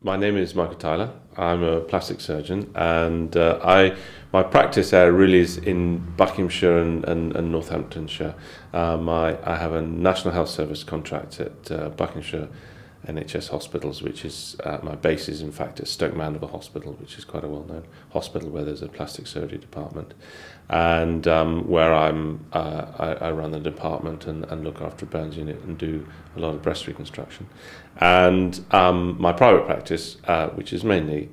My name is Michael Tyler. I'm a plastic surgeon, and my practice area really is in Buckinghamshire and Northamptonshire. I have a National Health Service contract at Buckinghamshire NHS hospitals, which is my base is in fact at Stoke Mandeville Hospital, which is quite a well-known hospital where there's a plastic surgery department, and where I run the department and look after a burns unit and do a lot of breast reconstruction. And my private practice, which is mainly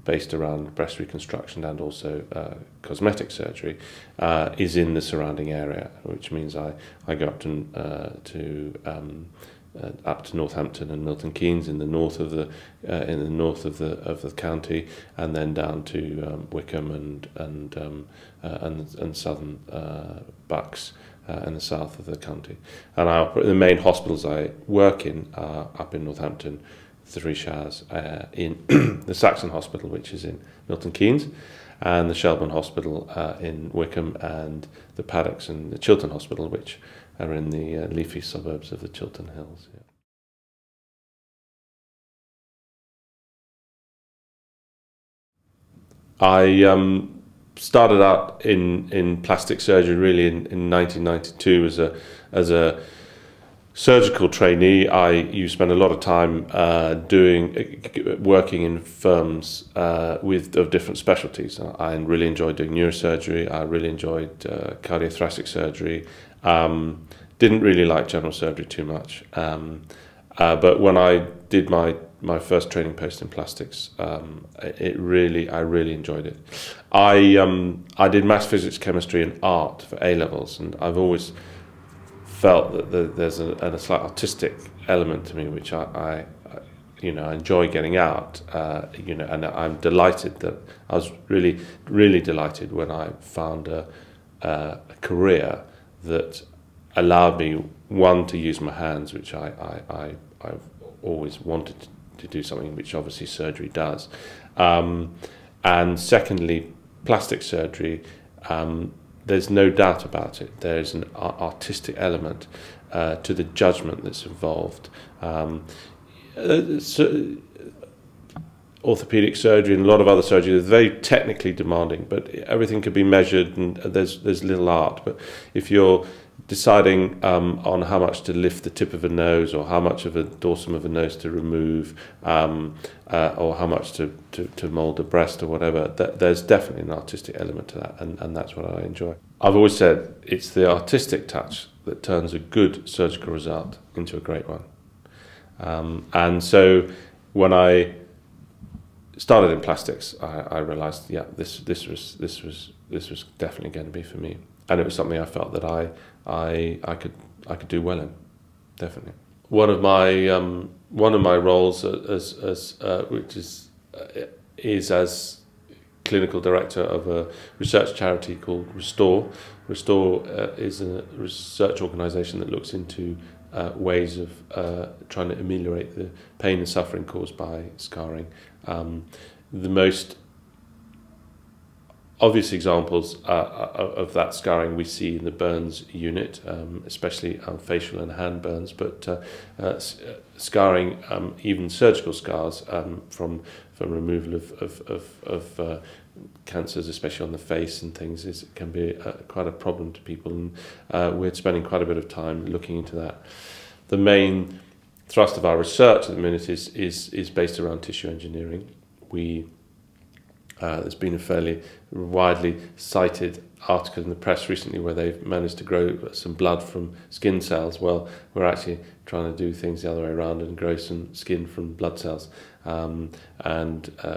based around breast reconstruction and also cosmetic surgery, is in the surrounding area, which means I go up to Northampton and Milton Keynes in the north of the county, and then down to Wickham and southern Bucks in the south of the county. And the main hospitals I work in are up in Northampton, Three Shires, in the Saxon Hospital, which is in Milton Keynes, and the Shelburne Hospital in Wickham, and the Paddocks and the Chiltern Hospital, which are in the leafy suburbs of the Chiltern Hills. Yeah. I started out in plastic surgery really in 1992 as a surgical trainee. You spend a lot of time working in firms of different specialties. I really enjoyed doing neurosurgery. I really enjoyed cardiothoracic surgery. Didn't really like general surgery too much. But when I did my first training post in plastics, I really enjoyed it. I did maths, physics, chemistry, and art for A levels, and I've always felt that there's a slight artistic element to me, which I enjoy getting out. And I'm delighted that I was really delighted when I found a career that allowed me, one, to use my hands, which I've always wanted to do, something which obviously surgery does, and secondly, plastic surgery. There's no doubt about it. There's an artistic element to the judgment that's involved. Orthopedic surgery and a lot of other surgery is very technically demanding, but everything could be measured, and there's little art. But if you're deciding on how much to lift the tip of a nose, or how much of a dorsum of a nose to remove, or how much to mould a breast or whatever, there's definitely an artistic element to that, and that's what I enjoy. I've always said it's the artistic touch that turns a good surgical result into a great one. And so when I started in plastics, I realised, yeah, this was definitely going to be for me, and it was something I felt that I could do well in, definitely. One of my roles which is as clinical director of a research charity called Restore. Restore is a research organisation that looks into ways of trying to ameliorate the pain and suffering caused by scarring. The most obvious examples of that scarring we see in the burns unit, especially facial and hand burns, but scarring, even surgical scars from removal of cancers, especially on the face and things, can be quite a problem to people, and we're spending quite a bit of time looking into that. The main thrust of our research at the minute is based around tissue engineering. There's been a fairly widely cited article in the press recently where they've managed to grow some blood from skin cells. Well, we're actually trying to do things the other way around and grow some skin from blood cells. And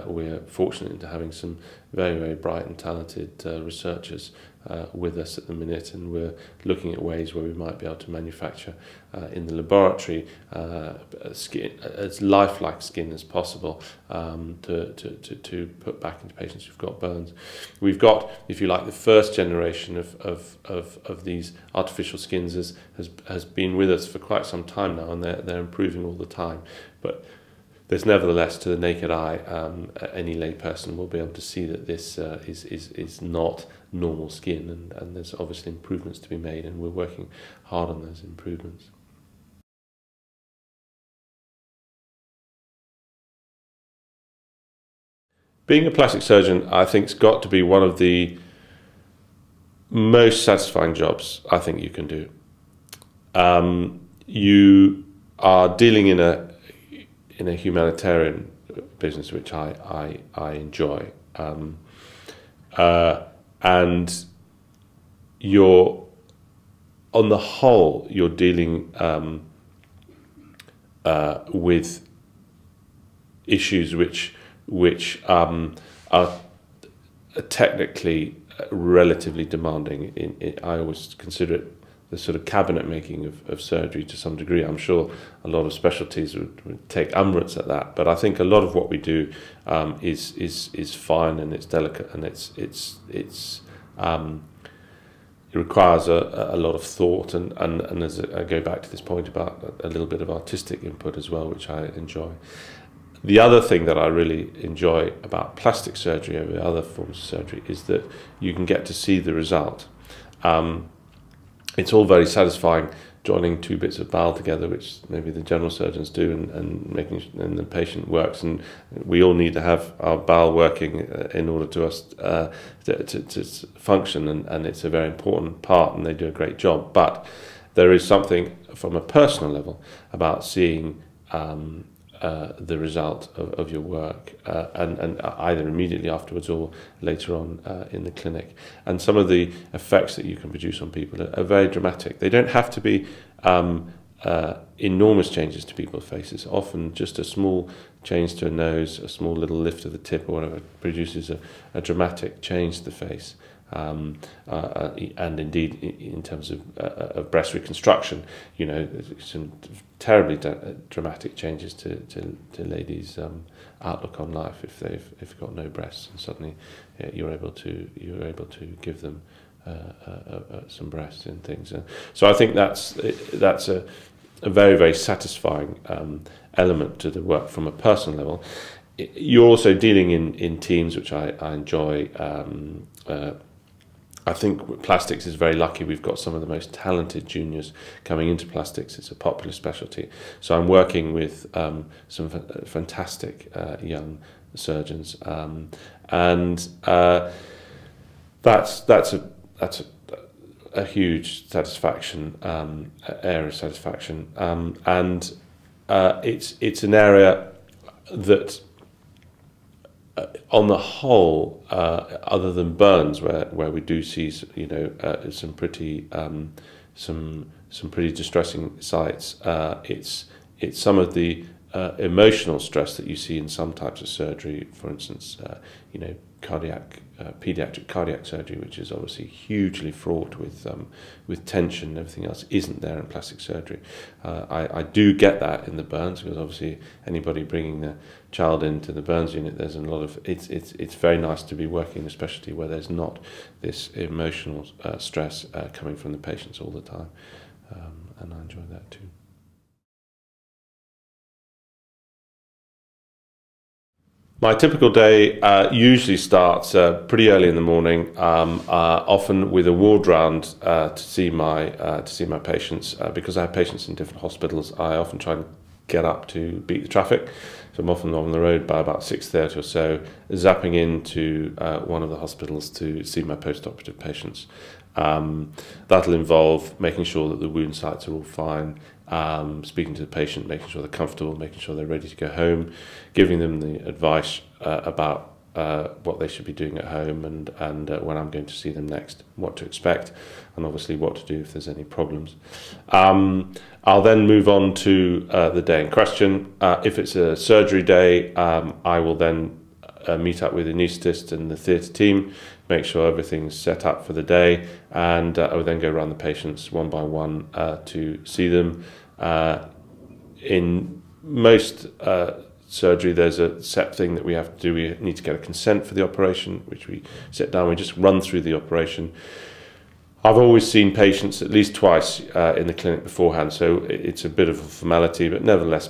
we're fortunate into having some very bright and talented researchers with us at the minute, and we're looking at ways where we might be able to manufacture in the laboratory skin, as lifelike skin as possible, to put back into patients who've got burns. We've got, if you like, the first generation of these artificial skins has been with us for quite some time now, and they're improving all the time. But there's nevertheless, to the naked eye, any lay person will be able to see that this is not normal skin, and there's obviously improvements to be made, and we're working hard on those improvements. Being a plastic surgeon, I think, has got to be one of the most satisfying jobs I think you can do. You are dealing in a humanitarian business, which I enjoy, and you're, on the whole, you're dealing with issues which are technically relatively demanding. I always consider it the sort of cabinet making of surgery to some degree. I'm sure a lot of specialties would take umbrage at that, but I think a lot of what we do is fine, and it's delicate, and it requires a lot of thought, and as I go back to this point about a little bit of artistic input as well, which I enjoy. The other thing that I really enjoy about plastic surgery over other forms of surgery is that you can get to see the result. It's all very satisfying joining two bits of bowel together, which maybe the general surgeons do, and the patient works, and we all need to have our bowel working in order to us to function, and it's a very important part, and they do a great job. But there is something from a personal level about seeing the result of your work, and either immediately afterwards or later on in the clinic. And some of the effects that you can produce on people are very dramatic. They don't have to be enormous changes to people's faces. Often just a small change to a nose, a small little lift of the tip or whatever, produces a dramatic change to the face. And indeed, in terms of breast reconstruction, you know, some terribly dramatic changes to ladies' outlook on life if they've got no breasts, and suddenly you're able to give them some breasts and things. So I think that's a very, very satisfying element to the work from a personal level. You're also dealing in teams, which I enjoy. I think plastics is very lucky. We've got some of the most talented juniors coming into plastics. It's a popular specialty. So I'm working with some fantastic young surgeons, and that's a huge satisfaction, area of satisfaction, and it's an area that, on the whole, other than burns, where we do see, you know, some pretty distressing sights, it's some of the emotional stress that you see in some types of surgery. For instance, you know, pediatric cardiac surgery, which is obviously hugely fraught with tension and everything else, isn't there in plastic surgery. I do get that in the burns, because obviously anybody bringing the child into the burns unit, there's a lot of it's very nice to be working in a specialty where there's not this emotional stress coming from the patients all the time, and I enjoy that too. My typical day usually starts pretty early in the morning, often with a ward round to see my patients. Because I have patients in different hospitals, I often try and get up to beat the traffic. So I'm often on the road by about 6:30 or so, zapping into one of the hospitals to see my post-operative patients. That'll involve making sure that the wound sites are all fine, speaking to the patient, making sure they're comfortable, making sure they're ready to go home, giving them the advice about what they should be doing at home, and when I'm going to see them next, what to expect, and obviously what to do if there's any problems. I'll then move on to the day in question. If it's a surgery day, I will then meet up with the anaesthetist and the theatre team, make sure everything's set up for the day, and I will then go around the patients one by one to see them. In most surgery, there's a set thing that we have to do. We need to get a consent for the operation, which we sit down, we just run through the operation. I've always seen patients at least twice in the clinic beforehand, so it's a bit of a formality, but nevertheless,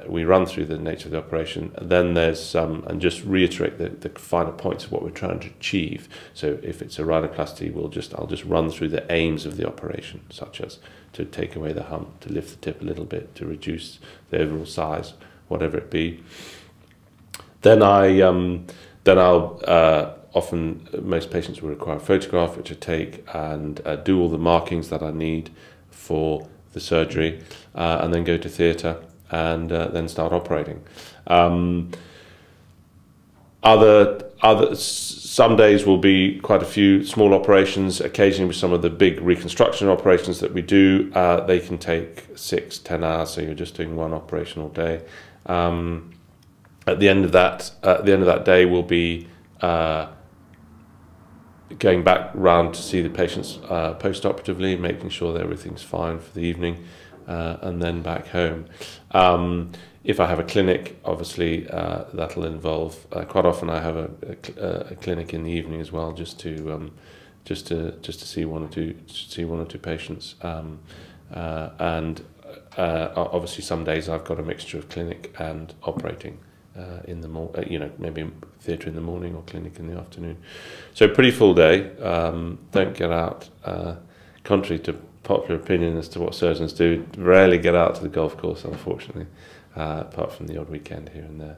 we run through the nature of the operation. And then there's and just reiterate the final points of what we're trying to achieve. So if it's a rhinoplasty, I'll just run through the aims of the operation, such as to take away the hump, to lift the tip a little bit, to reduce the overall size, whatever it be. Then Then I'll often, most patients will require a photograph, which I take and do all the markings that I need for the surgery, and then go to theatre and then start operating. Some days will be quite a few small operations. Occasionally, with some of the big reconstruction operations that we do, they can take 6-10 hours. So you're just doing one operation all day. At the end of that day, we'll be going back round to see the patients post-operatively, making sure that everything's fine for the evening, and then back home. If I have a clinic, obviously that'll involve. Quite often, I have a clinic in the evening as well, just to see one or two patients. And obviously, some days I've got a mixture of clinic and operating in the morning. Maybe theatre in the morning or clinic in the afternoon. So pretty full day. Don't get out. Contrary to popular opinion as to what surgeons do, rarely get out to the golf course, unfortunately, apart from the odd weekend here and there.